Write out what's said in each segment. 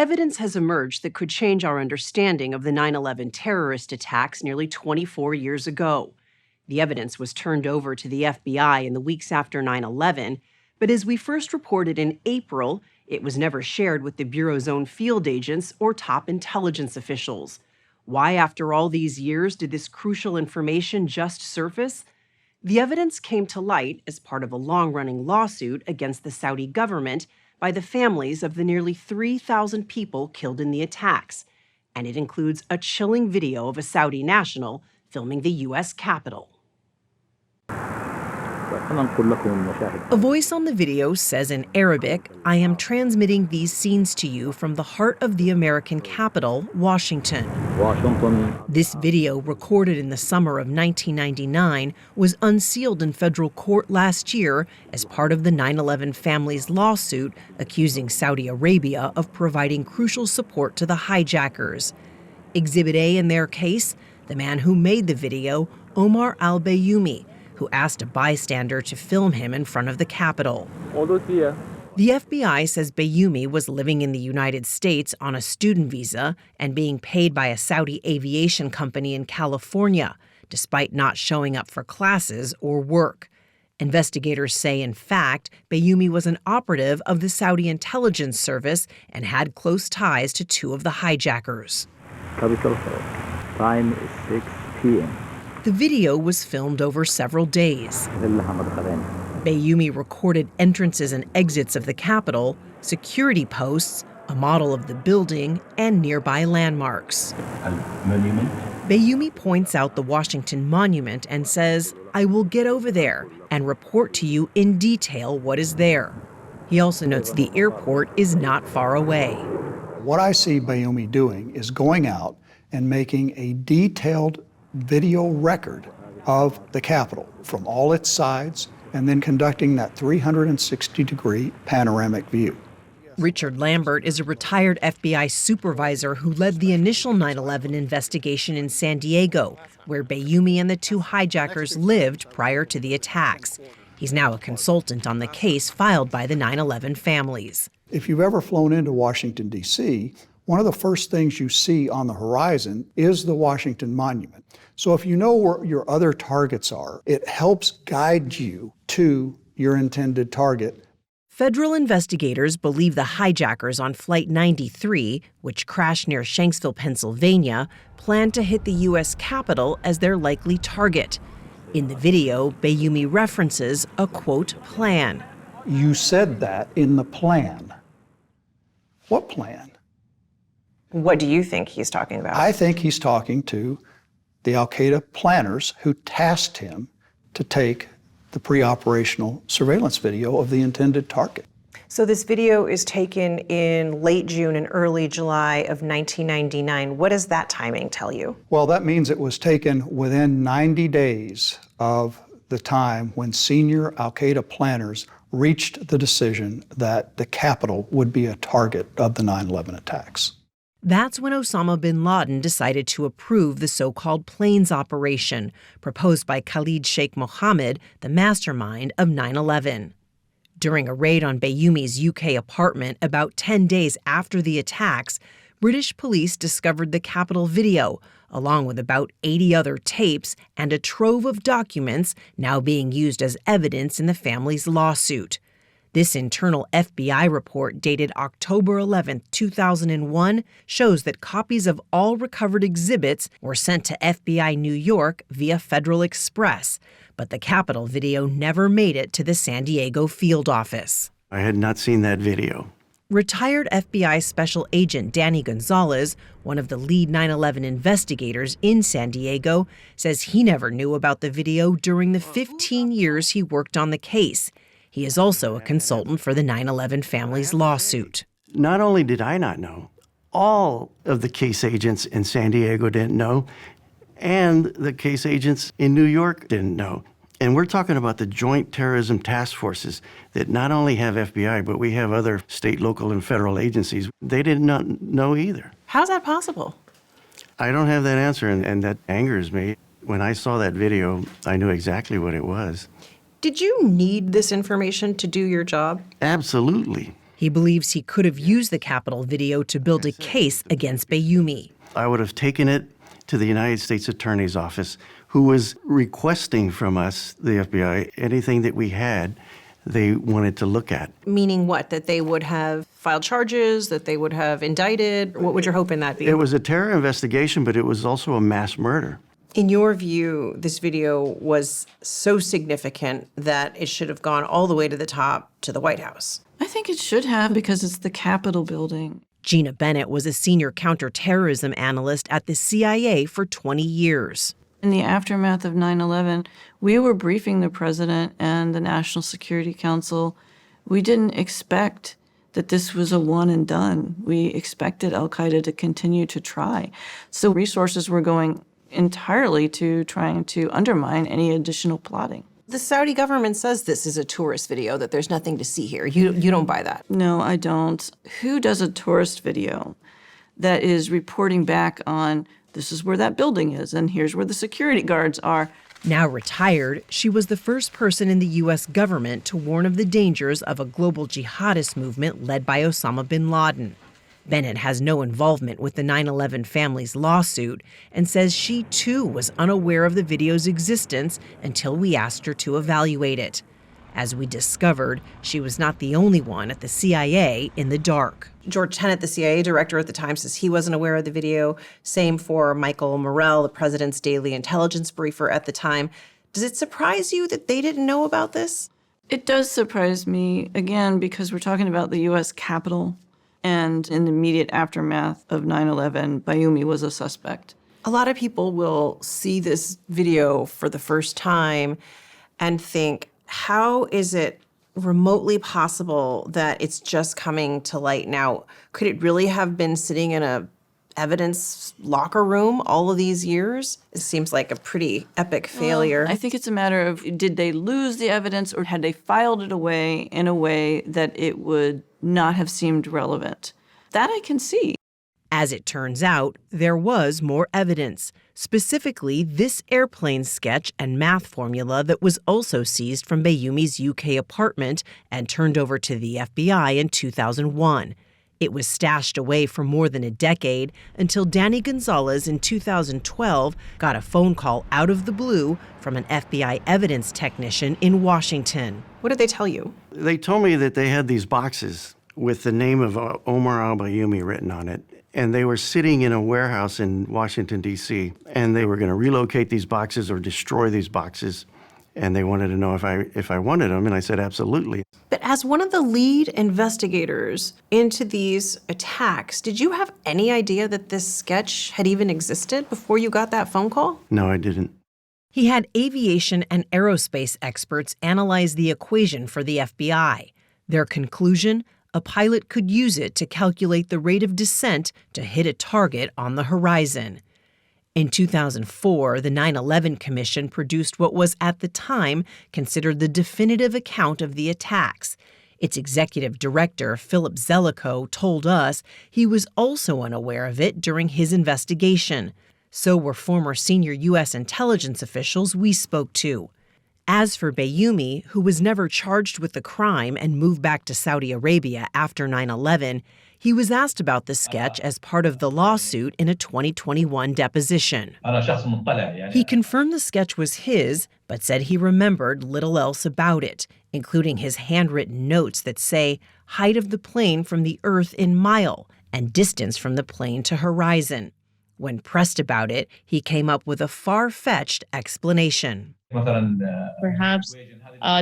Evidence has emerged that could change our understanding of the 9/11 terrorist attacks nearly 24 years ago. The evidence was turned over to the FBI in the weeks after 9/11, but as we first reported in April, it was never shared with the Bureau's own field agents or top intelligence officials. Why, after all these years, did this crucial information just surface? The evidence came to light as part of a long-running lawsuit against the Saudi government by the families of the nearly 3,000 people killed in the attacks, and it includes a chilling video of a Saudi national filming the U.S. Capitol. A voice on the video says in Arabic, "I am transmitting these scenes to you from the heart of the American capital, Washington." This video, recorded in the summer of 1999, was unsealed in federal court last year as part of the 9/11 family's lawsuit accusing Saudi Arabia of providing crucial support to the hijackers. Exhibit A in their case, the man who made the video, Omar al-Bayoumi, who asked a bystander to film him in front of the Capitol. The FBI says Bayoumi was living in the United States on a student visa and being paid by a Saudi aviation company in California, despite not showing up for classes or work. Investigators say, in fact, Bayoumi was an operative of the Saudi intelligence service and had close ties to two of the hijackers. Capital time is 6 p.m. The video was filmed over several days. Bayoumi recorded entrances and exits of the Capitol, security posts, a model of the building, and nearby landmarks. Bayoumi points out the Washington Monument and says, "I will get over there and report to you in detail what is there." He also notes the airport is not far away. What I see Bayoumi doing is going out and making a detailed video record of the Capitol from all its sides, and then conducting that 360-degree panoramic view. Richard Lambert is a retired FBI supervisor who led the initial 9/11 investigation in San Diego, where Bayoumi and the two hijackers lived prior to the attacks. He's now a consultant on the case filed by the 9/11 families. If you've ever flown into Washington, D.C., one of the first things you see on the horizon is the Washington Monument. So if you know where your other targets are, it helps guide you to your intended target. Federal investigators believe the hijackers on Flight 93, which crashed near Shanksville, Pennsylvania, planned to hit the U.S. Capitol as their likely target. In the video, Bayoumi references a, quote, plan. You said that in the plan. What plan? What do you think he's talking about? I think he's talking to the al-Qaeda planners who tasked him to take the pre-operational surveillance video of the intended target. So this video is taken in late June and early July of 1999. What does that timing tell you? Well, that means it was taken within 90 days of the time when senior al-Qaeda planners reached the decision that the Capitol would be a target of the 9/11 attacks. That's when Osama bin Laden decided to approve the so-called planes operation proposed by Khalid Sheikh Mohammed, the mastermind of 9/11. During a raid on Bayoumi's UK apartment about 10 days after the attacks, British police discovered the Capitol video, along with about 80 other tapes and a trove of documents now being used as evidence in the family's lawsuit. This internal FBI report dated October 11, 2001, shows that copies of all recovered exhibits were sent to FBI New York via Federal Express, but the Capitol video never made it to the San Diego field office. I had not seen that video. Retired FBI Special Agent Danny Gonzalez, one of the lead 9/11 investigators in San Diego, says he never knew about the video during the 15 years he worked on the case. He is also a consultant for the 9/11 family's lawsuit. Not only did I not know, all of the case agents in San Diego didn't know, and the case agents in New York didn't know. And we're talking about the joint terrorism task forces that not only have FBI, but we have other state, local, and federal agencies. They did not know either. How's that possible? I don't have that answer, and that angers me. When I saw that video, I knew exactly what it was. Did you need this information to do your job? Absolutely. He believes he could have used the Capitol video to build a case against Bayoumi. I would have taken it to the United States Attorney's Office, who was requesting from us, the FBI, anything that we had they wanted to look at. Meaning what? That they would have filed charges, that they would have indicted? What would your hope in that be? It was a terror investigation, but it was also a mass murder. In your view, this video was so significant that it should have gone all the way to the top, to the White House. I think it should have, because it's the Capitol building. Gina Bennett was a senior counterterrorism analyst at the CIA for 20 years. In the aftermath of 9/11, we were briefing the president and the National Security Council. We didn't expect that this was a one and done. We expected al-Qaeda to continue to try. So resources were going entirely to trying to undermine any additional plotting. The Saudi government says this is a tourist video, that there's nothing to see here. You don't buy that? No, I don't. Who does a tourist video that is reporting back on this is where that building is, and here's where the security guards are? Now retired, she was the first person in the U.S. government to warn of the dangers of a global jihadist movement led by Osama bin Laden. Bennett has no involvement with the 9/11 family's lawsuit and says she, too, was unaware of the video's existence until we asked her to evaluate it. As we discovered, she was not the only one at the CIA in the dark. George Tenet, the CIA director at the time, says he wasn't aware of the video. Same for Michael Morrell, the president's daily intelligence briefer at the time. Does it surprise you that they didn't know about this? It does surprise me, again, because we're talking about the U.S. Capitol, and in the immediate aftermath of 9/11, Bayoumi was a suspect. A lot of people will see this video for the first time and think, how is it remotely possible that it's just coming to light now? Could it really have been sitting in a evidence locker room all of these years? It seems like a pretty epic failure. Well, I think it's a matter of, did they lose the evidence, or had they filed it away in a way that it would not have seemed relevant? That I can see. As it turns out, there was more evidence, specifically this airplane sketch and math formula that was also seized from Bayoumi's UK apartment and turned over to the FBI in 2001. It was stashed away for more than a decade until Danny Gonzalez in 2012 got a phone call out of the blue from an FBI evidence technician in Washington. What did they tell you? They told me that they had these boxes with the name of Omar al-Bayoumi written on it, and they were sitting in a warehouse in Washington, D.C., and they were going to relocate these boxes or destroy these boxes, and they wanted to know if I wanted them, and I said absolutely. But as one of the lead investigators into these attacks, did you have any idea that this sketch had even existed before you got that phone call? No, I didn't. He had aviation and aerospace experts analyze the equation for the FBI. Their conclusion: a pilot could use it to calculate the rate of descent to hit a target on the horizon. In 2004, the 9/11 Commission produced what was at the time considered the definitive account of the attacks. Its executive director, Philip Zelikow, told us he was also unaware of it during his investigation. So were former senior U.S. intelligence officials we spoke to. As for Bayoumi, who was never charged with the crime and moved back to Saudi Arabia after 9/11, he was asked about the sketch as part of the lawsuit in a 2021 deposition. He confirmed the sketch was his, but said he remembered little else about it, including his handwritten notes that say height of the plane from the Earth in mile and distance from the plane to horizon. When pressed about it, he came up with a far-fetched explanation. Perhaps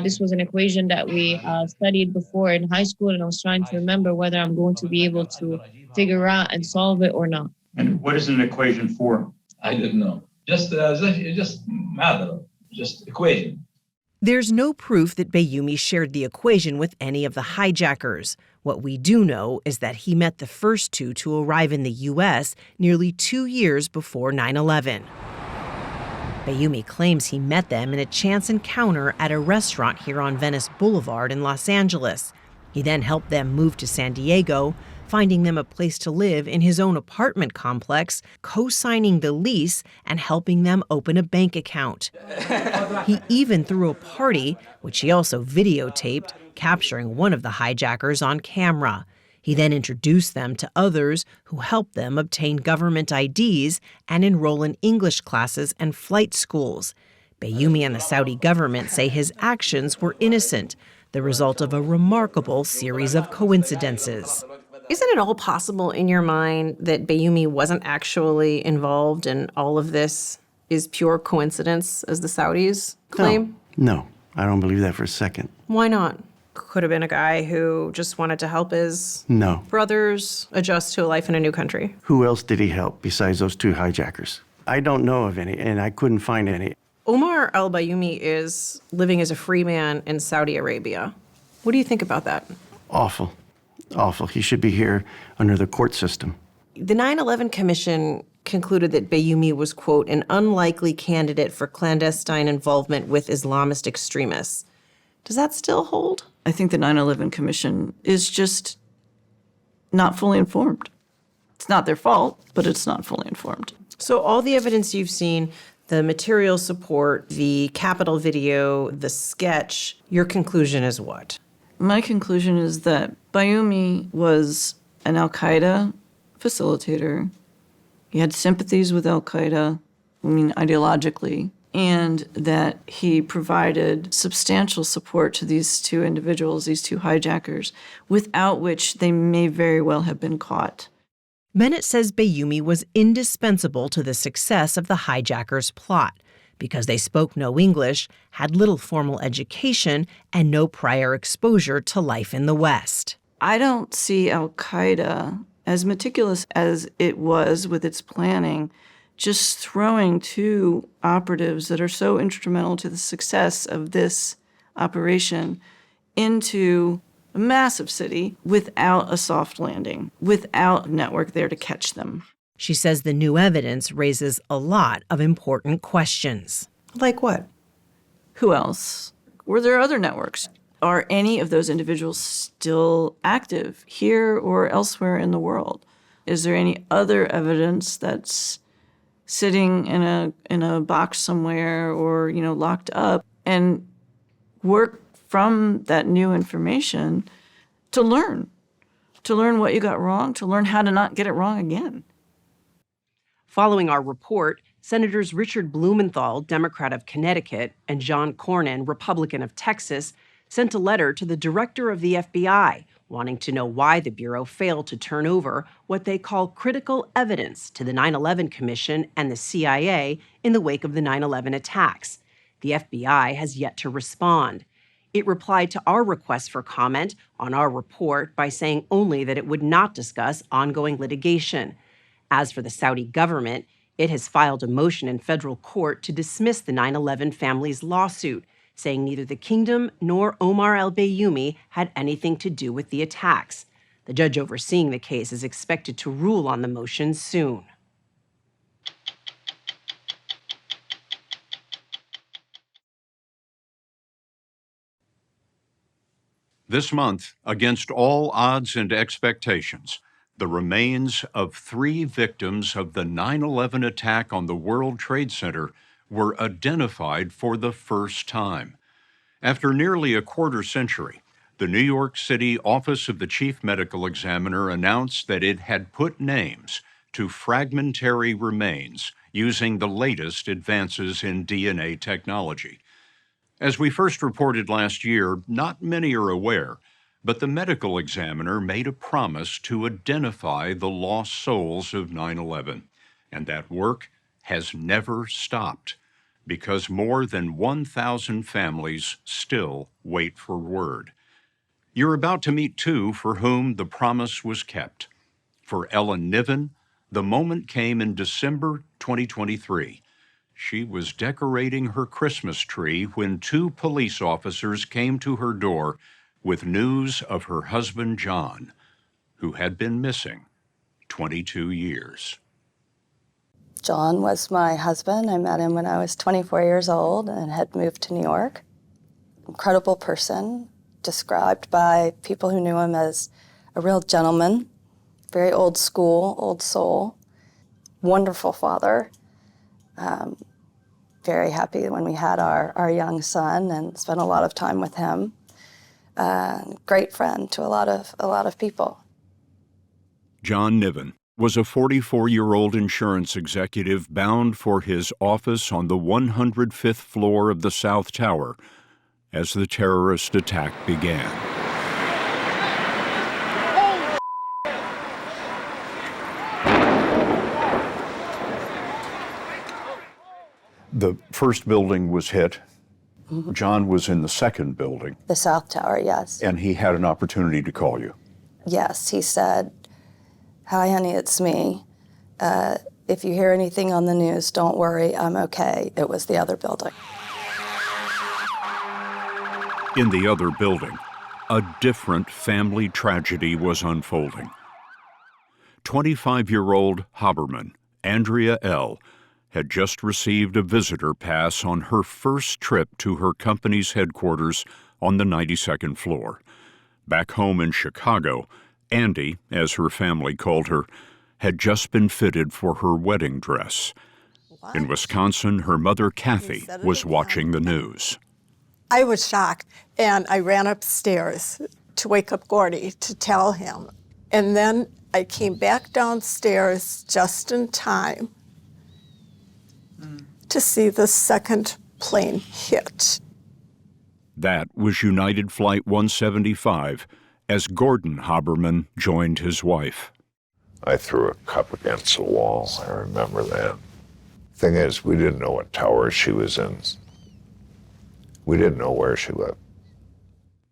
this was an equation that we studied before in high school, and I was trying to remember whether I'm going to be able to figure out and solve it or not. And what is an equation for? I didn't know. Just matter, just equation. There's no proof that Bayoumi shared the equation with any of the hijackers. What we do know is that he met the first two to arrive in the U.S. nearly 2 years before 9/11. Bayoumi claims he met them in a chance encounter at a restaurant here on Venice Boulevard in Los Angeles. He then helped them move to San Diego, finding them a place to live in his own apartment complex, co-signing the lease, and helping them open a bank account. He even threw a party, which he also videotaped, capturing one of the hijackers on camera. He then introduced them to others who helped them obtain government IDs and enroll in English classes and flight schools. Bayoumi and the Saudi government say his actions were innocent, the result of a remarkable series of coincidences. Isn't it all possible in your mind that Bayoumi wasn't actually involved and all of this is pure coincidence, as the Saudis claim? No, I don't believe that for a second. Why not? Could have been a guy who just wanted to help his brothers adjust to a life in a new country. Who else did he help besides those two hijackers? I don't know of any, and I couldn't find any. Omar al-Bayoumi is living as a free man in Saudi Arabia. What do you think about that? Awful. Awful. He should be here under the court system. The 9/11 Commission concluded that Bayoumi was, quote, an unlikely candidate for clandestine involvement with Islamist extremists. Does that still hold? I think the 9/11 Commission is just not fully informed. It's not their fault, but it's not fully informed. So all the evidence you've seen, the material support, the Capitol video, the sketch, your conclusion is what? My conclusion is that Bayoumi was an al-Qaeda facilitator. He had sympathies with al-Qaeda, ideologically, and that he provided substantial support to these two individuals, these two hijackers, without which they may very well have been caught. Bennett says Bayoumi was indispensable to the success of the hijackers' plot because they spoke no English, had little formal education, and no prior exposure to life in the West. I don't see al-Qaeda, as meticulous as it was with its planning, just throwing two operatives that are so instrumental to the success of this operation into a massive city without a soft landing, without a network there to catch them. She says the new evidence raises a lot of important questions. Like what? Who else? Were there other networks? Are any of those individuals still active here or elsewhere in the world? Is there any other evidence that's sitting in a box somewhere or, locked up, and work from that new information to learn what you got wrong, to learn how to not get it wrong again. Following our report, Senators Richard Blumenthal, Democrat of Connecticut, and John Cornyn, Republican of Texas, sent a letter to the director of the FBI wanting to know why the Bureau failed to turn over what they call critical evidence to the 9/11 Commission and the CIA in the wake of the 9/11 attacks. The FBI has yet to respond. It replied to our request for comment on our report by saying only that it would not discuss ongoing litigation. As for the Saudi government, it has filed a motion in federal court to dismiss the 9/11 family's lawsuit, saying neither the kingdom nor Omar al-Bayoumi had anything to do with the attacks. The judge overseeing the case is expected to rule on the motion soon. This month, against all odds and expectations, the remains of 3 victims of the 9/11 attack on the World Trade Center were identified for the first time. After nearly a quarter century, the New York City Office of the Chief Medical Examiner announced that it had put names to fragmentary remains using the latest advances in DNA technology. As we first reported last year, not many are aware, but the medical examiner made a promise to identify the lost souls of 9/11, and that work has never stopped because more than 1,000 families still wait for word. You're about to meet 2 for whom the promise was kept. For Ellen Niven, the moment came in December 2023. She was decorating her Christmas tree when 2 police officers came to her door with news of her husband, John, who had been missing 22 years. John was my husband. I met him when I was 24 years old and had moved to New York. Incredible person, described by people who knew him as a real gentleman, very old school, old soul, wonderful father. Very happy when we had our young son and spent a lot of time with him. Great friend to a lot of people. John Niven was a 44-year-old insurance executive bound for his office on the 105th floor of the South Tower as the terrorist attack began. The first building was hit. Mm-hmm. John was in the second building. The South Tower, yes. And he had an opportunity to call you. Yes, he said, "Hi, honey, it's me. If you hear anything on the news, don't worry, I'm okay." It was the other building. In the other building, a different family tragedy was unfolding. 25-year-old Haberman, Andrea L., had just received a visitor pass on her first trip to her company's headquarters on the 92nd floor. Back home in Chicago, Andy, as her family called her, had just been fitted for her wedding dress. What? In Wisconsin, her mother, Kathy, was watching the news. I was shocked, and I ran upstairs to wake up Gordy to tell him. And then I came back downstairs just in time to see the second plane hit. That was United Flight 175 as Gordon Haberman joined his wife. I threw a cup against the wall, I remember that. Thing is, we didn't know what tower she was in. We didn't know where she lived.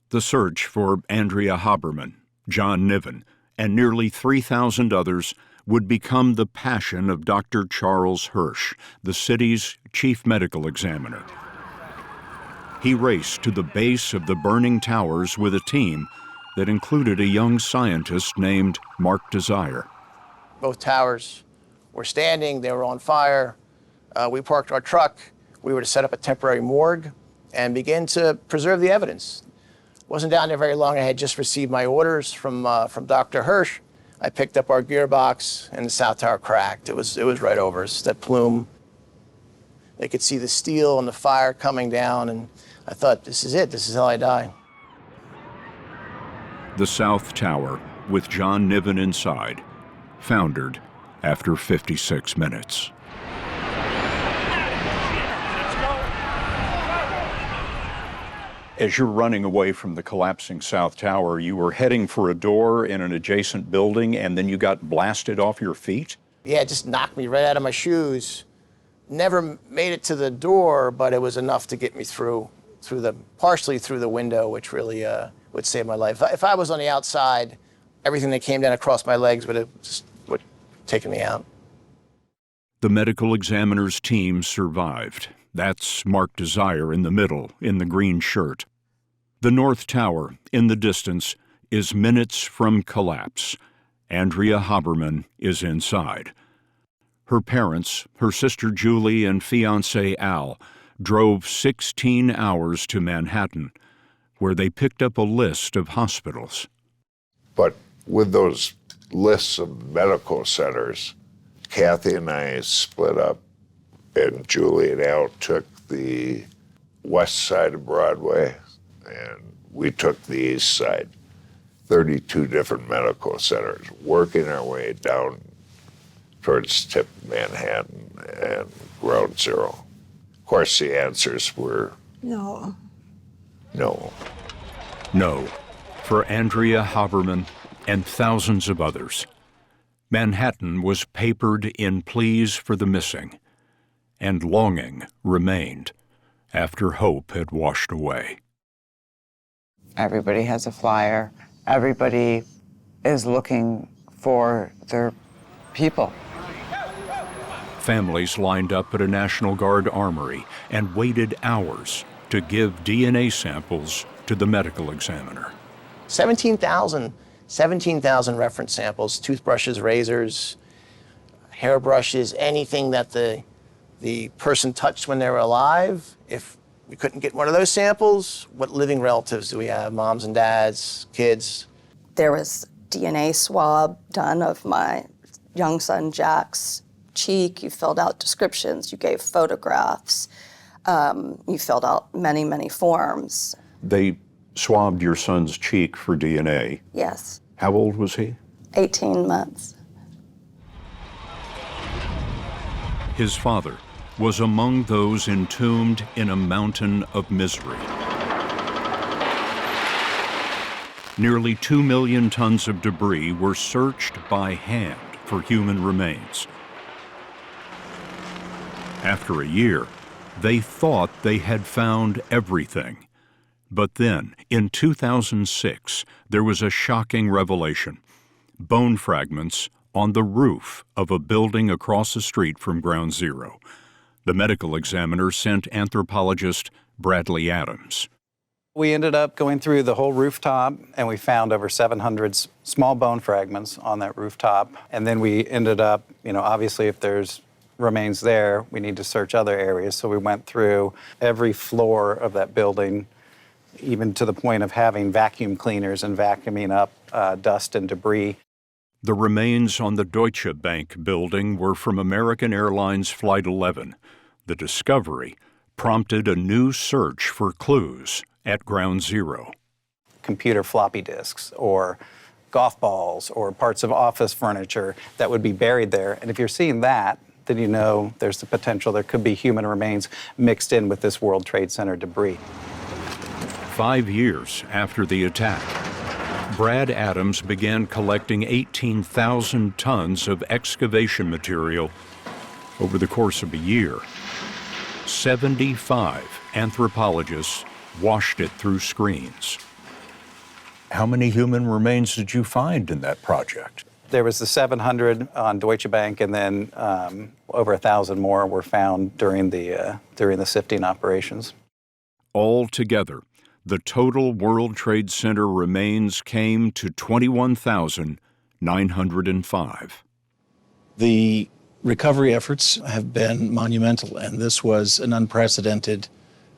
The search for Andrea Haberman, John Niven, and nearly 3,000 others would become the passion of Dr. Charles Hirsch, the city's chief medical examiner. He raced to the base of the burning towers with a team that included a young scientist named Mark Desire. Both towers were standing, they were on fire. We parked our truck. We were to set up a temporary morgue and begin to preserve the evidence. Wasn't down there very long. I had just received my orders from Dr. Hirsch. I picked up our gearbox, and the South Tower cracked. It was right over us, that plume. They could see the steel and the fire coming down, and I thought, this is it. This is how I die. The South Tower, with John Niven inside, foundered after 56 minutes. As you're running away from the collapsing South Tower, you were heading for a door in an adjacent building, and then you got blasted off your feet? Yeah, it just knocked me right out of my shoes. Never made it to the door, but it was enough to get me partially through the window, which really would save my life. If I was on the outside, everything that came down across my legs would have taken me out. The medical examiner's team survived. That's Mark Desire in the middle, in the green shirt. The North Tower, in the distance, is minutes from collapse. Andrea Haberman is inside. Her parents, her sister Julie and fiancé Al, drove 16 hours to Manhattan, where they picked up a list of hospitals. But with those lists of medical centers, Kathy and I split up, and Julie and Al took the west side of Broadway, and we took the east side. 32 different medical centers, working our way down towards tip Manhattan and Ground Zero. Of course, the answers were no. No. No, for Andrea Haberman and thousands of others. Manhattan was papered in pleas for the missing, and longing remained after hope had washed away. Everybody has a flyer. Everybody is looking for their people. Families lined up at a National Guard armory and waited hours to give DNA samples to the medical examiner. 17,000 reference samples, toothbrushes, razors, hairbrushes, anything that the person touched when they were alive. If we couldn't get one of those samples, what living relatives do we have? Moms and dads, kids? There was DNA swab done of my young son Jack's cheek. You filled out descriptions. You gave photographs. You filled out many, many forms. They swabbed your son's cheek for DNA. Yes. How old was he? 18 months. His father was among those entombed in a mountain of misery. Nearly 2 million tons of debris were searched by hand for human remains. After a year, they thought they had found everything. But then, in 2006, there was a shocking revelation. Bone fragments on the roof of a building across the street from Ground Zero. The medical examiner sent anthropologist Bradley Adams. We ended up going through the whole rooftop, and we found over 700 small bone fragments on that rooftop. And then we ended up, obviously if there's remains there, we need to search other areas. So we went through every floor of that building, even to the point of having vacuum cleaners and vacuuming up dust and debris. The remains on the Deutsche Bank building were from American Airlines Flight 11. The discovery prompted a new search for clues at Ground Zero. Computer floppy disks or golf balls or parts of office furniture that would be buried there. And if you're seeing that, then you know there's the potential there could be human remains mixed in with this World Trade Center debris. 5 years after the attack, Brad Adams began collecting 18,000 tons of excavation material over the course of a year. 75 anthropologists washed it through screens. How many human remains did you find in that project? There was the 700 on Deutsche Bank, and then over 1,000 more were found during the sifting operations. Altogether, the total World Trade Center remains came to 21,905. The recovery efforts have been monumental, and this was an unprecedented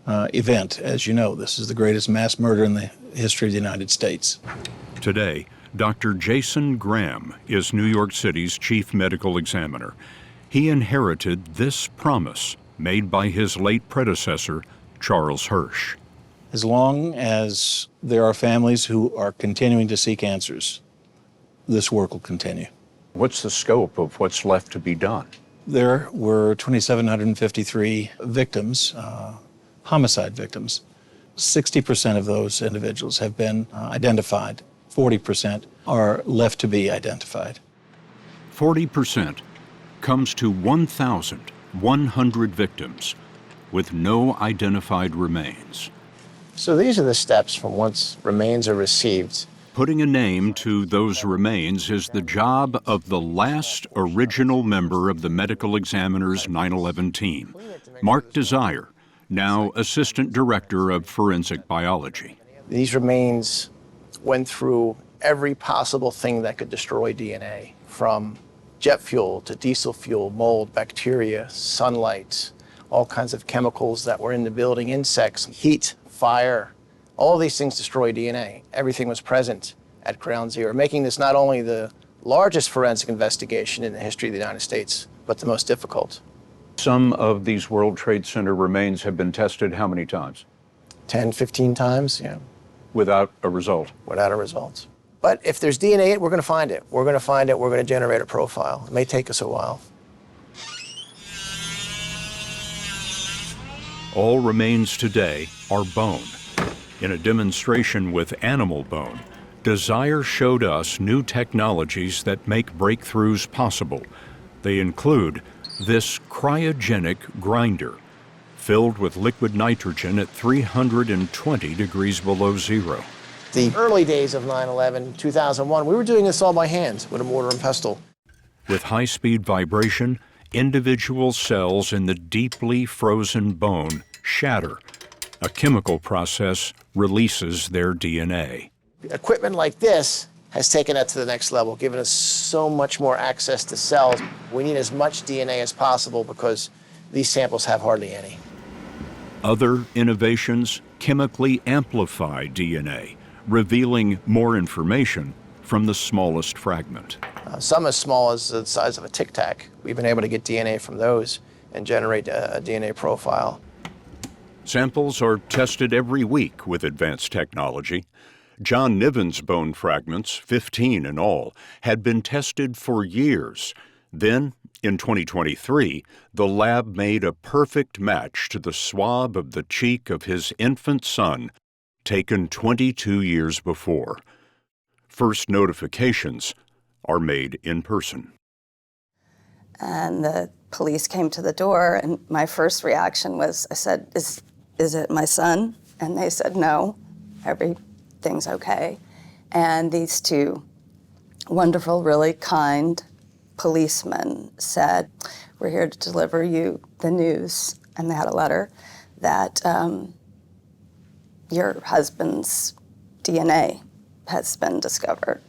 event. As you know, this is the greatest mass murder in the history of the United States. Today, Dr. Jason Graham is New York City's chief medical examiner. He inherited this promise made by his late predecessor, Charles Hirsch. As long as there are families who are continuing to seek answers, this work will continue. What's the scope of what's left to be done? There were 2,753 victims, homicide victims. 60% of those individuals have been identified. 40% are left to be identified. 40% comes to 1,100 victims with no identified remains. So these are the steps from once remains are received. Putting a name to those remains is the job of the last original member of the medical examiner's 9/11 team, Mark Desire, now Assistant Director of Forensic Biology. These remains went through every possible thing that could destroy DNA, from jet fuel to diesel fuel, mold, bacteria, sunlight, all kinds of chemicals that were in the building, insects, heat, fire. All of these things destroy DNA. Everything was present at Ground Zero, making this not only the largest forensic investigation in the history of the United States, but the most difficult. Some of these World Trade Center remains have been tested how many times? 10, 15 times, yeah. Without a result? Without a result. But if there's DNA in it, we're going to find it. We're going to find it. We're going to generate a profile. It may take us a while. All remains today are bone. In a demonstration with animal bone, Desire showed us new technologies that make breakthroughs possible. They include this cryogenic grinder, filled with liquid nitrogen at 320 degrees below zero. The early days of 9/11, 2001, we were doing this all by hand with a mortar and pestle. With high-speed vibration, individual cells in the deeply frozen bone shatter. A chemical process releases their DNA. Equipment like this has taken it to the next level, given us so much more access to cells. We need as much DNA as possible because these samples have hardly any. Other innovations chemically amplify DNA, revealing more information from the smallest fragment. Some as small as the size of a Tic Tac. We've been able to get DNA from those and generate a DNA profile. Samples are tested every week with advanced technology. John Niven's bone fragments, 15 in all, had been tested for years. Then, in 2023, the lab made a perfect match to the swab of the cheek of his infant son, taken 22 years before. First notifications are made in person. And the police came to the door, and my first reaction was, I said, is it my son? And they said, no, everything's okay. And these two wonderful, really kind policemen said, we're here to deliver you the news. And they had a letter that your husband's DNA has been discovered.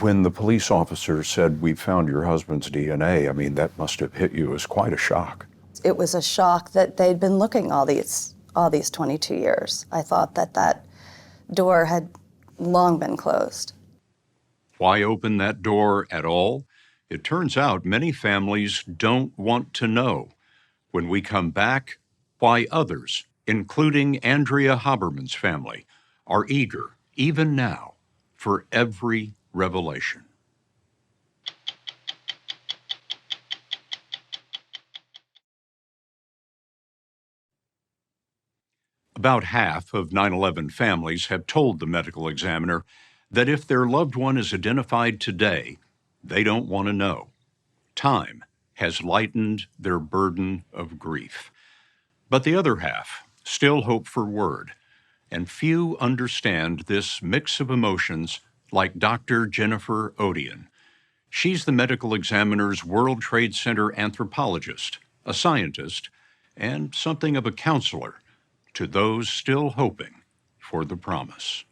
When the police officer said, we found your husband's DNA, I mean, that must have hit you as quite a shock. It was a shock that they'd been looking all these 22 years. I thought that door had long been closed. Why open that door at all? It turns out many families don't want to know. When we come back, why others, including Andrea Haberman's family, are eager, even now, for every revelation. About half of 9/11 families have told the medical examiner that if their loved one is identified today, they don't want to know. Time has lightened their burden of grief. But the other half still hope for word, and few understand this mix of emotions like Dr. Jennifer Odian. She's the medical examiner's World Trade Center anthropologist, a scientist, and something of a counselor to those still hoping for the promise.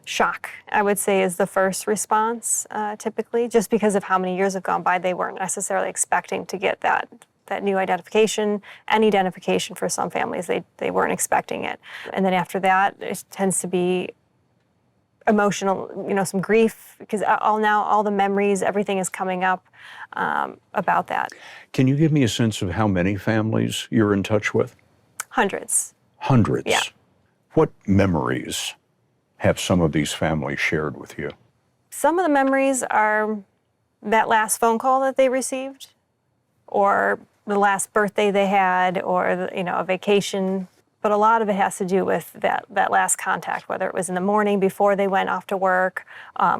Shock, I would say, is the first response, typically, just because of how many years have gone by. They weren't necessarily expecting to get that new identification, any identification for some families. They weren't expecting it. And then after that, it tends to be emotional, some grief, because all the memories, everything is coming up about that. Can you give me a sense of how many families you're in touch with? Hundreds. Hundreds? Yeah. What memories have some of these families shared with you? Some of the memories are that last phone call that they received, or the last birthday they had, or a vacation. But a lot of it has to do with that last contact, whether it was in the morning before they went off to work,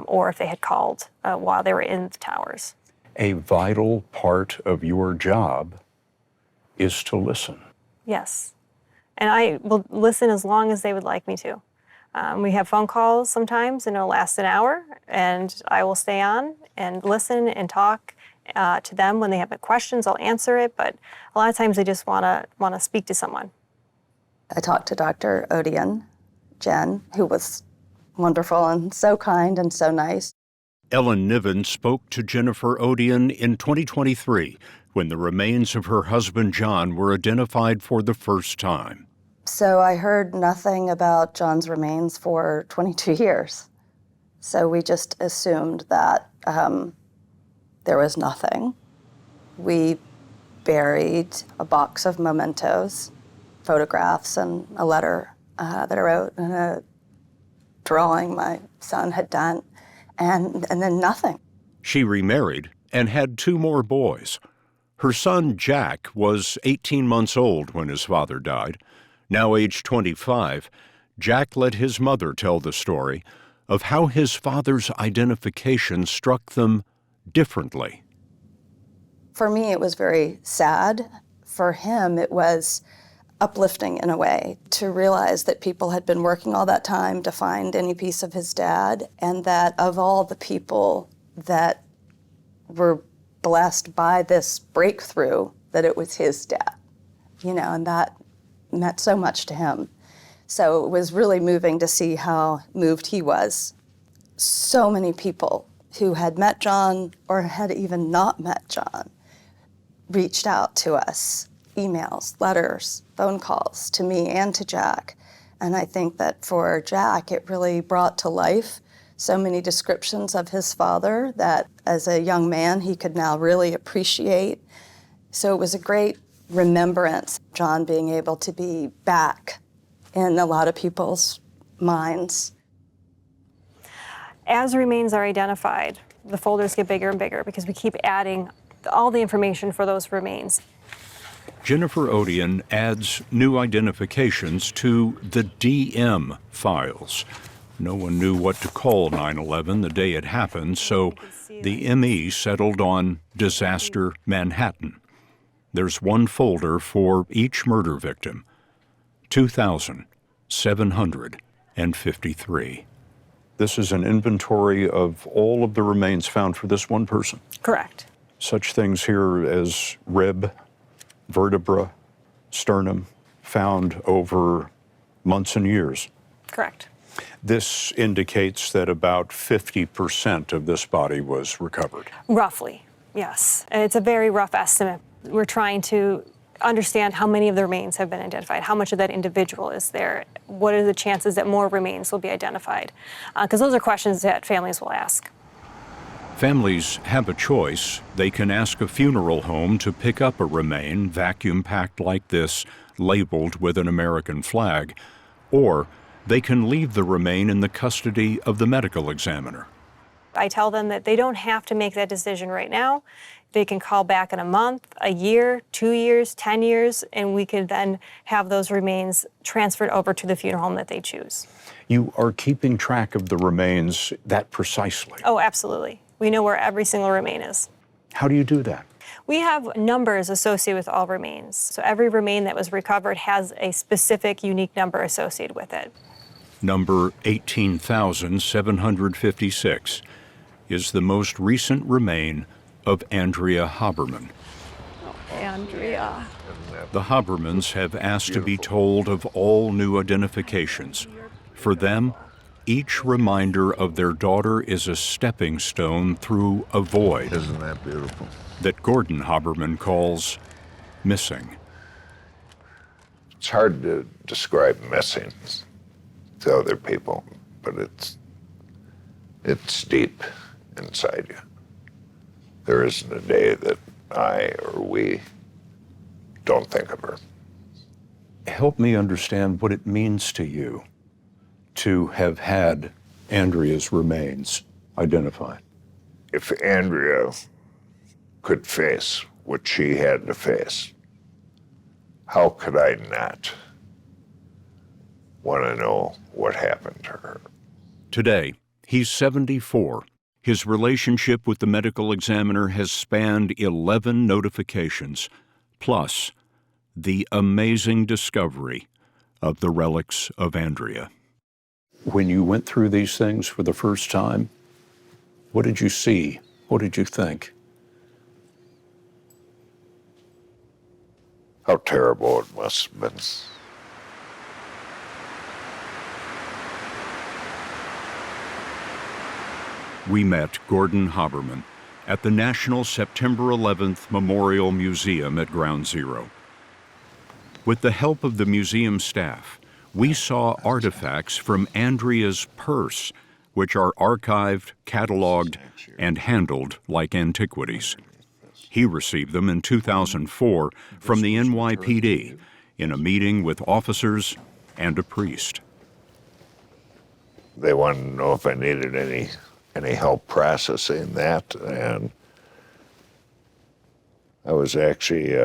or if they had called while they were in the towers. A vital part of your job is to listen. Yes. And I will listen as long as they would like me to. We have phone calls sometimes, and it'll last an hour, and I will stay on and listen and talk to them. When they have questions, I'll answer it, but a lot of times they just want to speak to someone. I talked to Dr. Odian, Jen, who was wonderful and so kind and so nice. Ellen Niven spoke to Jennifer Odian in 2023 when the remains of her husband John were identified for the first time. So I heard nothing about John's remains for 22 years. So we just assumed that there was nothing. We buried a box of mementos, photographs, and a letter that I wrote, and a drawing my son had done, and then nothing. She remarried and had 2 more boys. Her son, Jack, was 18 months old when his father died. Now aged 25, Jack let his mother tell the story of how his father's identification struck them differently. For me, it was very sad. For him, it was uplifting in a way to realize that people had been working all that time to find any piece of his dad, and that of all the people that were blessed by this breakthrough, that it was his dad, and that meant so much to him. So it was really moving to see how moved he was. So many people who had met John or had even not met John reached out to us, emails, letters, phone calls, to me and to Jack. And I think that for Jack, it really brought to life so many descriptions of his father that as a young man he could now really appreciate. So it was a great remembrance, John being able to be back in a lot of people's minds. As remains are identified, the folders get bigger and bigger because we keep adding all the information for those remains. Jennifer Odian adds new identifications to the DM files. No one knew what to call 9/11 the day it happened, so the ME settled on Disaster Manhattan. There's one folder for each murder victim, 2,753. This is an inventory of all of the remains found for this one person. Correct. Such things here as rib, vertebra, sternum, found over months and years. Correct. This indicates that about 50% of this body was recovered. Roughly, yes. And it's a very rough estimate. We're trying to understand how many of the remains have been identified, how much of that individual is there, what are the chances that more remains will be identified? Because those are questions that families will ask. Families have a choice. They can ask a funeral home to pick up a remain vacuum-packed like this, labeled with an American flag, or they can leave the remain in the custody of the medical examiner. I tell them that they don't have to make that decision right now. They can call back in a month, a year, 2 years, 10 years, and we can then have those remains transferred over to the funeral home that they choose. You are keeping track of the remains that precisely. Oh, absolutely. We know where every single remain is. How do you do that? We have numbers associated with all remains. So every remain that was recovered has a specific unique number associated with it. Number 18,756 is the most recent remain of Andrea Haberman. Andrea. The Habermans have asked to be told of all new identifications. For them, each reminder of their daughter is a stepping stone through a void. Isn't that beautiful? That Gordon Haberman calls missing. It's hard to describe missing to other people, but it's deep inside you. There isn't a day that I or we don't think of her. Help me understand what it means to you to have had Andrea's remains identified. If Andrea could face what she had to face, how could I not want to know what happened to her? Today, he's 74. His relationship with the medical examiner has spanned 11 notifications, plus the amazing discovery of the relics of Andrea. When you went through these things for the first time, what did you see? What did you think? How terrible it must have been. We met Gordon Haberman at the National September 11th Memorial Museum at Ground Zero. With the help of the museum staff, we saw artifacts from Andrea's purse, which are archived, cataloged, and handled like antiquities. He received them in 2004 from the NYPD in a meeting with officers and a priest. They wanted to know if I needed any help processing that, and I was actually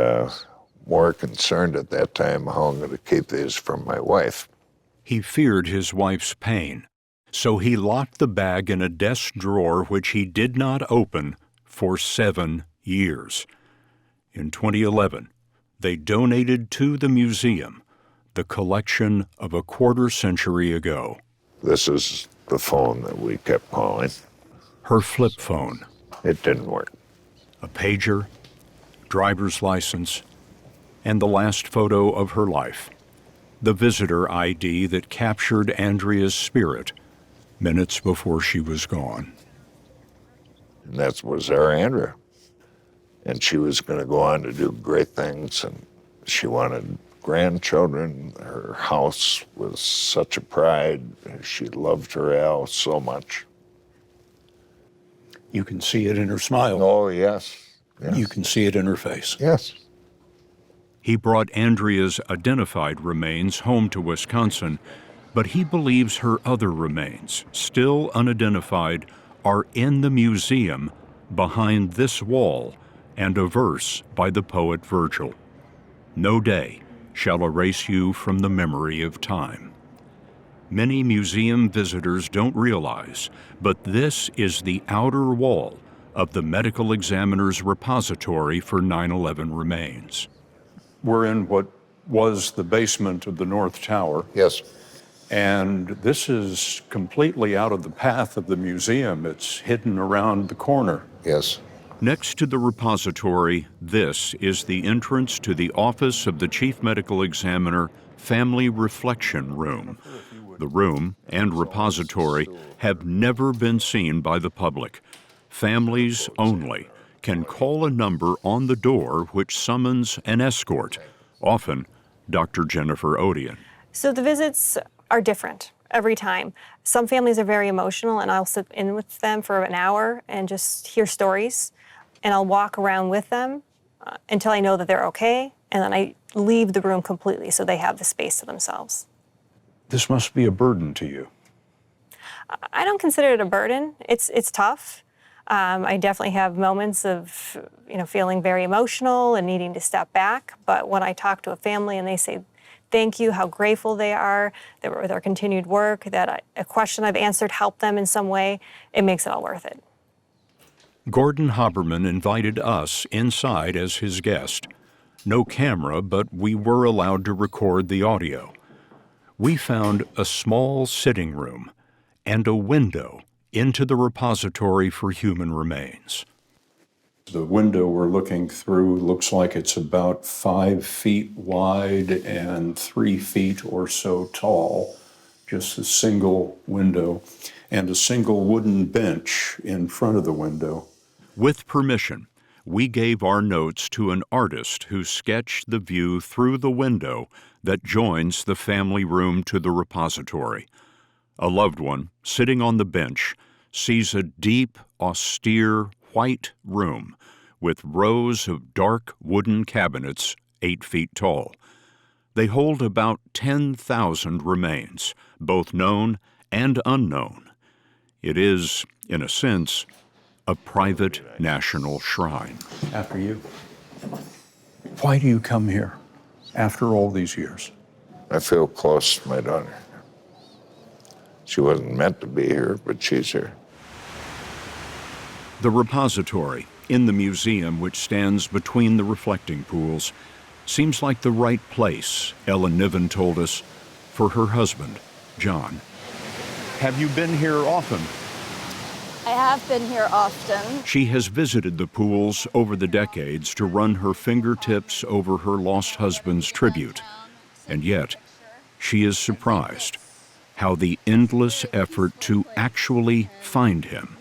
more concerned at that time how I'm going to keep these from my wife. He feared his wife's pain, so he locked the bag in a desk drawer which he did not open for 7 years. In 2011, they donated to the museum the collection of a quarter century ago. This is the phone that we kept calling. Her flip phone. It didn't work. A pager, driver's license, and the last photo of her life. The visitor ID that captured Andrea's spirit minutes before she was gone. And that was our Andrea. And she was going to go on to do great things, and she wanted grandchildren. Her house was such a pride. She loved her Al so much. You can see it in her smile. Oh, yes. You can see it in her face. Yes. He brought Andrea's identified remains home to Wisconsin, but he believes her other remains, still unidentified, are in the museum behind this wall and a verse by the poet Virgil. No day shall erase you from the memory of time. Many museum visitors don't realize, but this is the outer wall of the medical examiner's repository for 9/11 remains. We're in what was the basement of the North Tower. Yes. And this is completely out of the path of the museum. It's hidden around the corner. Yes. Next to the repository, this is the entrance to the Office of the Chief Medical Examiner Family Reflection Room. The room and repository have never been seen by the public. Families only can call a number on the door which summons an escort, often Dr. Jennifer Odeon. So the visits are different every time. Some families are very emotional, and I'll sit in with them for an hour and just hear stories, and I'll walk around with them until I know that they're okay, and then I leave the room completely so they have the space to themselves. This must be a burden to you. I don't consider it a burden. It's tough. I definitely have moments of feeling very emotional and needing to step back, but when I talk to a family and they say thank you, how grateful they are with our continued work, that a question I've answered helped them in some way, it makes it all worth it. Gordon Haberman invited us inside as his guest. No camera, but we were allowed to record the audio. We found a small sitting room and a window into the repository for human remains. The window we're looking through looks like it's about 5 feet wide and 3 feet or so tall. Just a single window and a single wooden bench in front of the window. With permission, we gave our notes to an artist who sketched the view through the window that joins the family room to the repository. A loved one, sitting on the bench, sees a deep, austere, white room with rows of dark wooden cabinets 8 feet tall. They hold about 10,000 remains, both known and unknown. It is, in a sense, a private national shrine. After you. Why do you come here after all these years? I feel close to my daughter. She wasn't meant to be here, but she's here. The repository in the museum, which stands between the reflecting pools, seems like the right place, Ellen Niven told us, for her husband, John. Have you been here often? I have been here often. She has visited the pools over the decades to run her fingertips over her lost husband's tribute. And yet, she is surprised how the endless effort to actually find him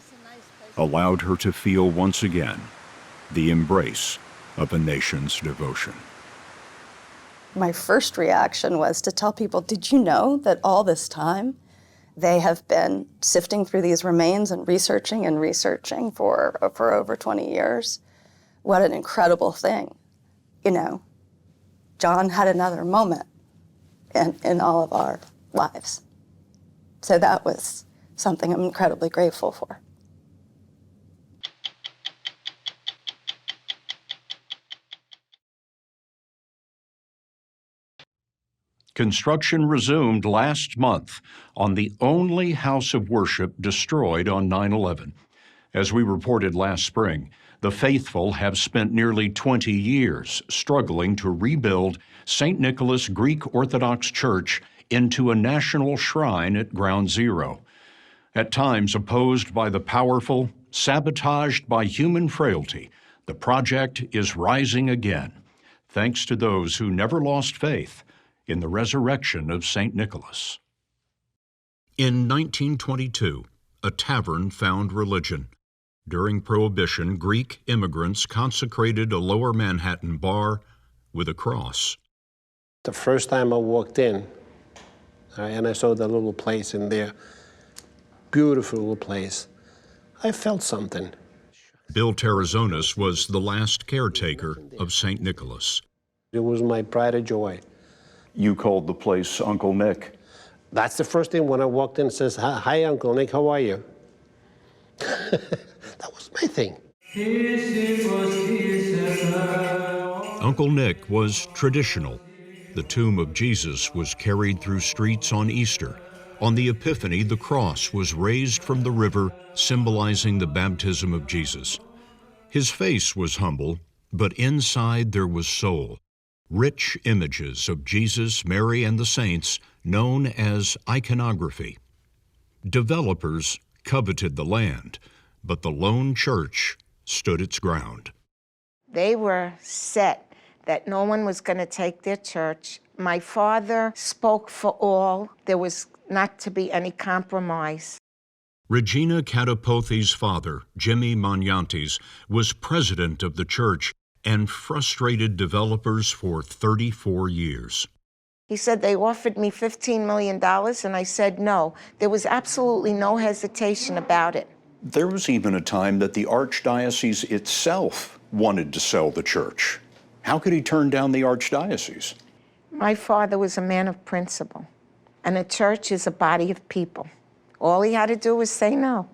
allowed her to feel once again the embrace of a nation's devotion. My first reaction was to tell people, did you know that all this time they have been sifting through these remains and researching for over 20 years? What an incredible thing. John had another moment in all of our lives. So that was something I'm incredibly grateful for. Construction resumed last month on the only house of worship destroyed on 9/11. As we reported last spring, the faithful have spent nearly 20 years struggling to rebuild St. Nicholas Greek Orthodox Church into a national shrine at Ground Zero. At times opposed by the powerful, sabotaged by human frailty, the project is rising again, thanks to those who never lost faith in the resurrection of St. Nicholas. In 1922, a tavern found religion. During Prohibition, Greek immigrants consecrated a Lower Manhattan bar with a cross. The first time I walked in, and I saw the little place in there, beautiful little place, I felt something. Bill Tarazonis was the last caretaker of St. Nicholas. It was my pride and joy. You called the place Uncle Nick. That's the first thing when I walked in, says, "Hi, Uncle Nick, how are you?" That was my thing. Uncle Nick was traditional. The tomb of Jesus was carried through streets on Easter. On the Epiphany, the cross was raised from the river, symbolizing the baptism of Jesus. His face was humble, but inside there was soul. Rich images of Jesus, Mary, and the saints, known as iconography. Developers coveted the land, but the lone church stood its ground. They were set that no one was going to take their church. My father spoke for all. There was not to be any compromise. Regina Catapothi's father, Jimmy Manyantes, was president of the church and frustrated developers for 34 years. He said they offered me $15 million, and I said no. There was absolutely no hesitation about it. There was even a time that the archdiocese itself wanted to sell the church. How could he turn down the archdiocese? My father was a man of principle, and a church is a body of people. All he had to do was say no.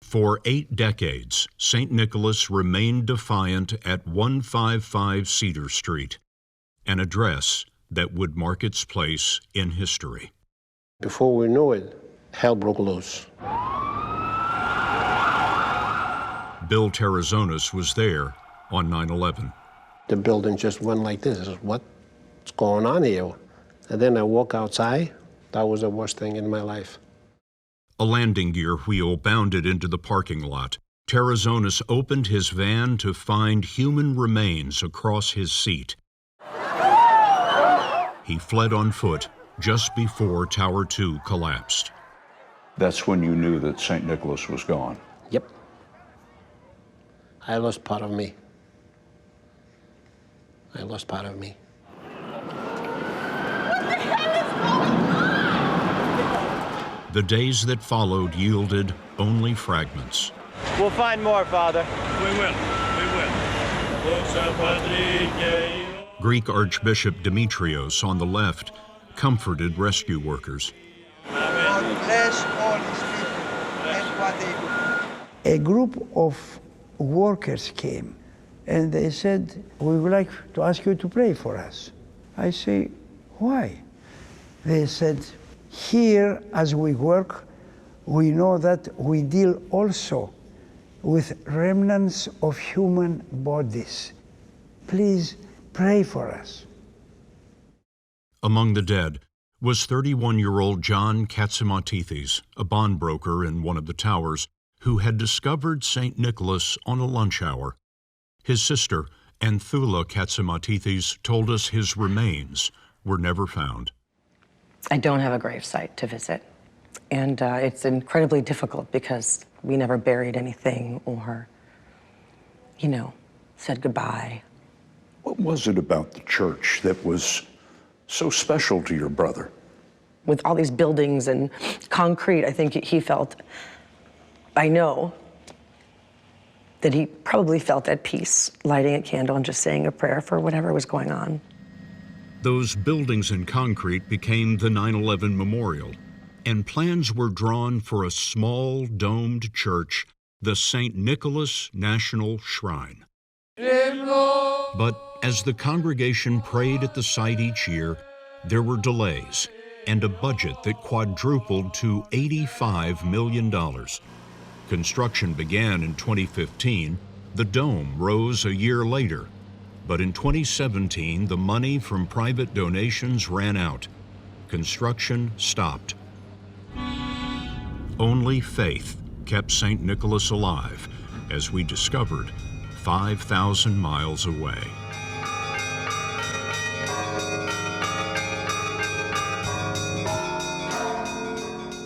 For 8 decades, St. Nicholas remained defiant at 155 Cedar Street, an address that would mark its place in history. Before we knew it, hell broke loose. Bill Tarazonis was there on 9/11. The building just went like this. I said, what's going on here? And then I walk outside. That was the worst thing in my life. A landing gear wheel bounded into the parking lot. Tarazonis opened his van to find human remains across his seat. He fled on foot just before Tower 2 collapsed. That's when you knew that St. Nicholas was gone. Yep. I lost part of me. I lost part of me. The days that followed yielded only fragments. We'll find more, Father. We will. Greek Archbishop Demetrios on the left comforted rescue workers. God bless all his people and what they do. A group of workers came and they said, "We would like to ask you to pray for us." I say, "Why?" They said, "Here, as we work, we know that we deal also with remnants of human bodies. Please pray for us." Among the dead was 31-year-old John Katzimatithis, a bond broker in one of the towers, who had discovered St. Nicholas on a lunch hour. His sister, Anthula Katzimatithis, told us his remains were never found. I don't have a gravesite to visit, and it's incredibly difficult because we never buried anything or, said goodbye. What was it about the church that was so special to your brother? With all these buildings and concrete, I think he felt, I know, that he probably felt at peace lighting a candle and just saying a prayer for whatever was going on. Those buildings in concrete became the 9/11 Memorial, and plans were drawn for a small domed church, the St. Nicholas National Shrine. But as the congregation prayed at the site each year, there were delays and a budget that quadrupled to $85 million. Construction began in 2015. The dome rose a year later. But in 2017, the money from private donations ran out. Construction stopped. Only faith kept St. Nicholas alive, as we discovered 5,000 miles away.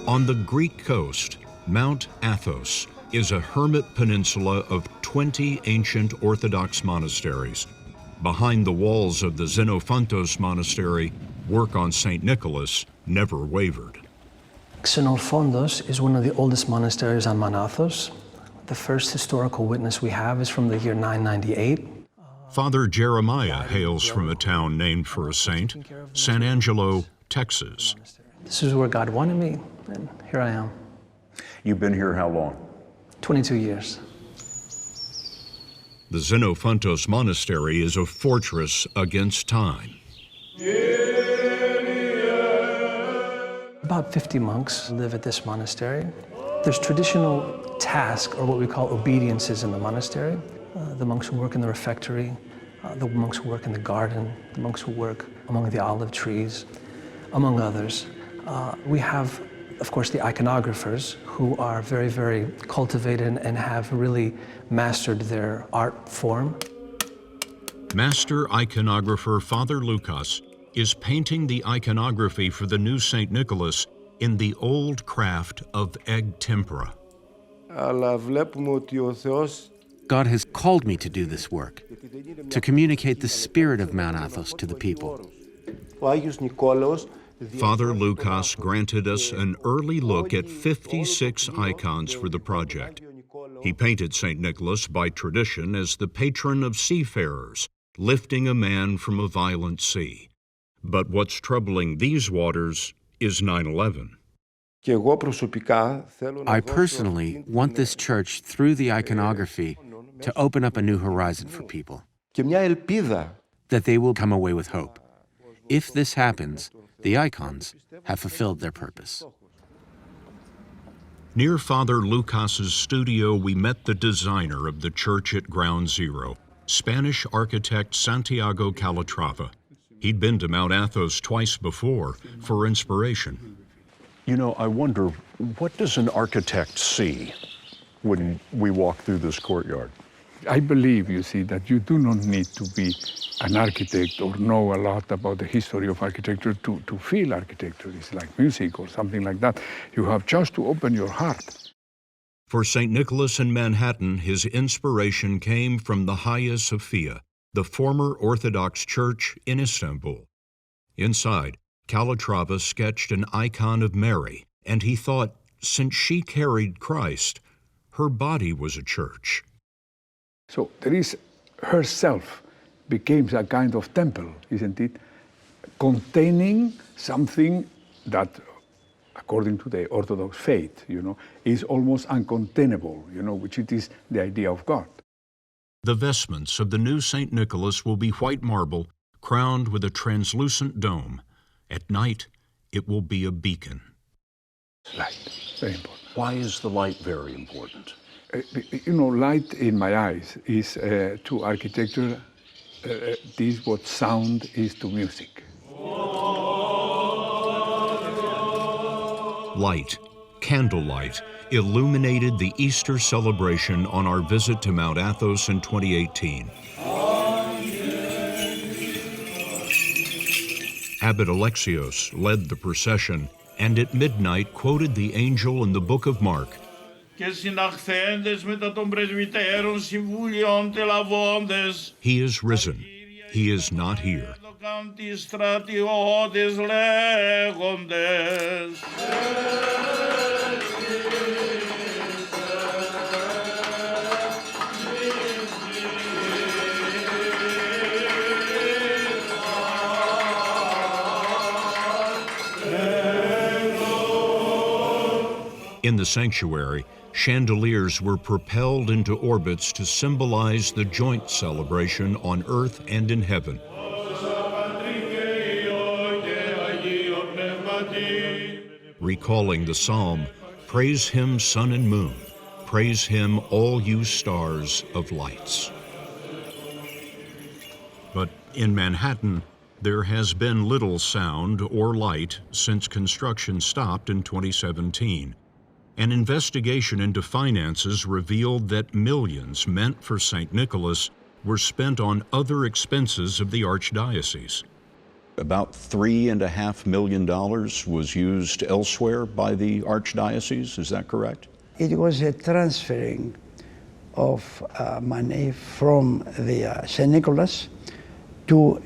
On the Greek coast, Mount Athos is a hermit peninsula of 20 ancient Orthodox monasteries. Behind the walls of the Xenophontos Monastery, work on St. Nicholas never wavered. Xenophontos is one of the oldest monasteries on Mount Athos. The first historical witness we have is from the year 998. Father Jeremiah hails from a town named for a saint, San Angelo, Texas. This is where God wanted me, and here I am. You've been here how long? 22 years. The Xenophontos Monastery is a fortress against time. About 50 monks live at this monastery. There's traditional tasks, or what we call obediences in the monastery. The monks who work in the refectory, the monks who work in the garden, the monks who work among the olive trees, among others. We have, of course, the iconographers, who are very, very cultivated and have really mastered their art form. Master iconographer Father Lucas is painting the iconography for the new St. Nicholas in the old craft of egg tempera. God has called me to do this work, to communicate the spirit of Mount Athos to the people. Father Lucas granted us an early look at 56 icons for the project. He painted St. Nicholas by tradition as the patron of seafarers, lifting a man from a violent sea. But what's troubling these waters is 9/11. I personally want this church, through the iconography, to open up a new horizon for people, that they will come away with hope. If this happens, the icons have fulfilled their purpose. Near Father Lucas's studio, we met the designer of the church at Ground Zero, Spanish architect Santiago Calatrava. He'd been to Mount Athos twice before for inspiration. You know, I wonder, what does an architect see when we walk through this courtyard? I believe, you see, that you do not need to be an architect or know a lot about the history of architecture to feel architecture. It's like music or something like that. You have just to open your heart. For St. Nicholas in Manhattan, his inspiration came from the Hagia Sophia, the former Orthodox Church in Istanbul. Inside, Calatrava sketched an icon of Mary, and he thought, since she carried Christ, her body was a church. So there is herself became a kind of temple, isn't it? Containing something that, according to the Orthodox faith, is almost uncontainable, which it is the idea of God. The vestments of the new St. Nicholas will be white marble, crowned with a translucent dome. At night, it will be a beacon. Light, very important. Why is the light very important? Light in my eyes is to architecture, this what sound is to music. Light, candlelight, illuminated the Easter celebration on our visit to Mount Athos in 2018. Abbot Alexios led the procession and at midnight quoted the angel in the book of Mark. He is risen. He is not here. In the sanctuary, chandeliers were propelled into orbits to symbolize the joint celebration on earth and in heaven. Recalling the psalm, "Praise him, sun and moon. Praise him, all you stars of lights." But in Manhattan, there has been little sound or light since construction stopped in 2017. An investigation into finances revealed that millions meant for St. Nicholas were spent on other expenses of the Archdiocese. About $3.5 million was used elsewhere by the Archdiocese, is that correct? It was a transferring of money from the St. Nicholas to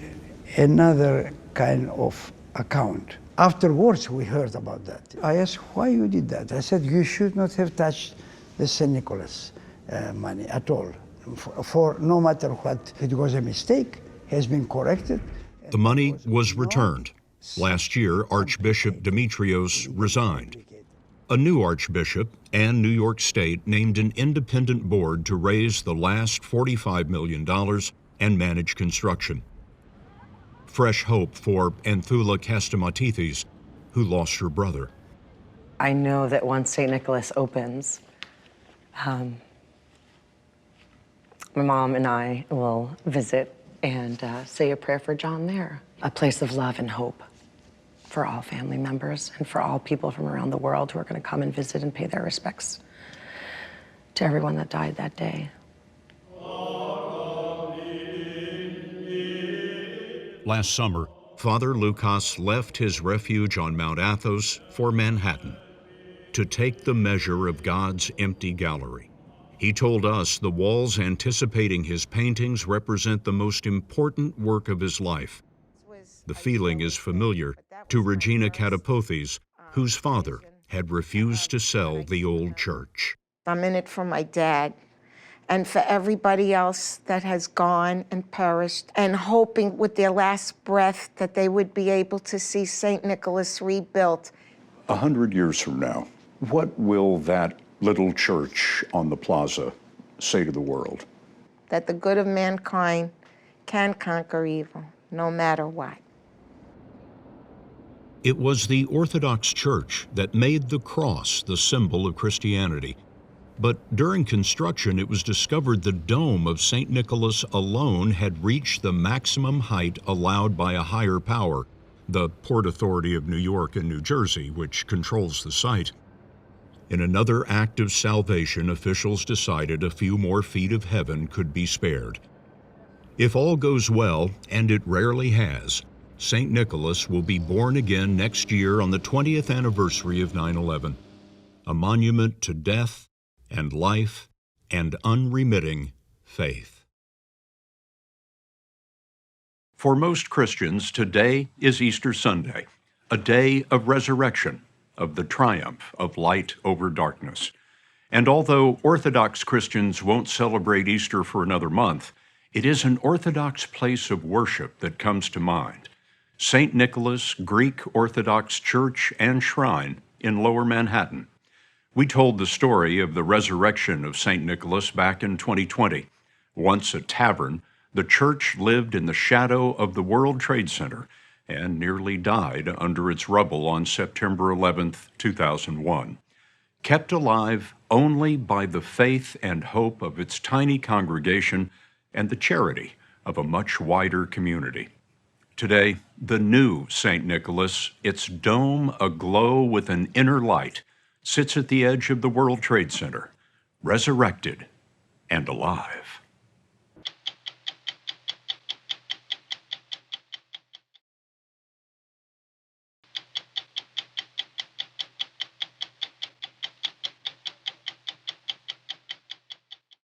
another kind of account. Afterwards, we heard about that. I asked why you did that. I said, you should not have touched the St. Nicholas. money at all. For no matter what, it was a mistake, has been corrected. The money was returned. Last year, Archbishop Demetrios resigned. A new archbishop and New York State named an independent board to raise the last $45 million and manage construction. Fresh hope for Anthula Kastamatithis, who lost her brother. I know that once St. Nicholas opens, my mom and I will visit and say a prayer for John there. A place of love and hope for all family members and for all people from around the world who are going to come and visit and pay their respects to everyone that died that day. Last summer, Father Lukas left his refuge on Mount Athos for Manhattan to take the measure of God's empty gallery. He told us the walls anticipating his paintings represent the most important work of his life. The feeling is familiar to Regina Katapothes, whose father had refused to sell the old church. I'm in it for my dad and for everybody else that has gone and perished, and hoping with their last breath that they would be able to see St. Nicholas rebuilt. 100 years from now, what will that little church on the plaza say to the world? That the good of mankind can conquer evil, no matter what. It was the Orthodox Church that made the cross the symbol of Christianity. But during construction, it was discovered the dome of St. Nicholas alone had reached the maximum height allowed by a higher power, the Port Authority of New York and New Jersey, which controls the site. In another act of salvation, officials decided a few more feet of heaven could be spared. If all goes well, and it rarely has, St. Nicholas will be born again next year on the 20th anniversary of 9/11, a monument to death and life and unremitting faith. For most Christians, today is Easter Sunday, a day of resurrection, of the triumph of light over darkness. And although Orthodox Christians won't celebrate Easter for another month, it is an Orthodox place of worship that comes to mind. St. Nicholas Greek Orthodox Church and Shrine in Lower Manhattan. We told the story of the resurrection of St. Nicholas back in 2020. Once a tavern, the church lived in the shadow of the World Trade Center and nearly died under its rubble on September 11, 2001. Kept alive only by the faith and hope of its tiny congregation and the charity of a much wider community. Today, the new St. Nicholas, its dome aglow with an inner light, sits at the edge of the World Trade Center, resurrected and alive.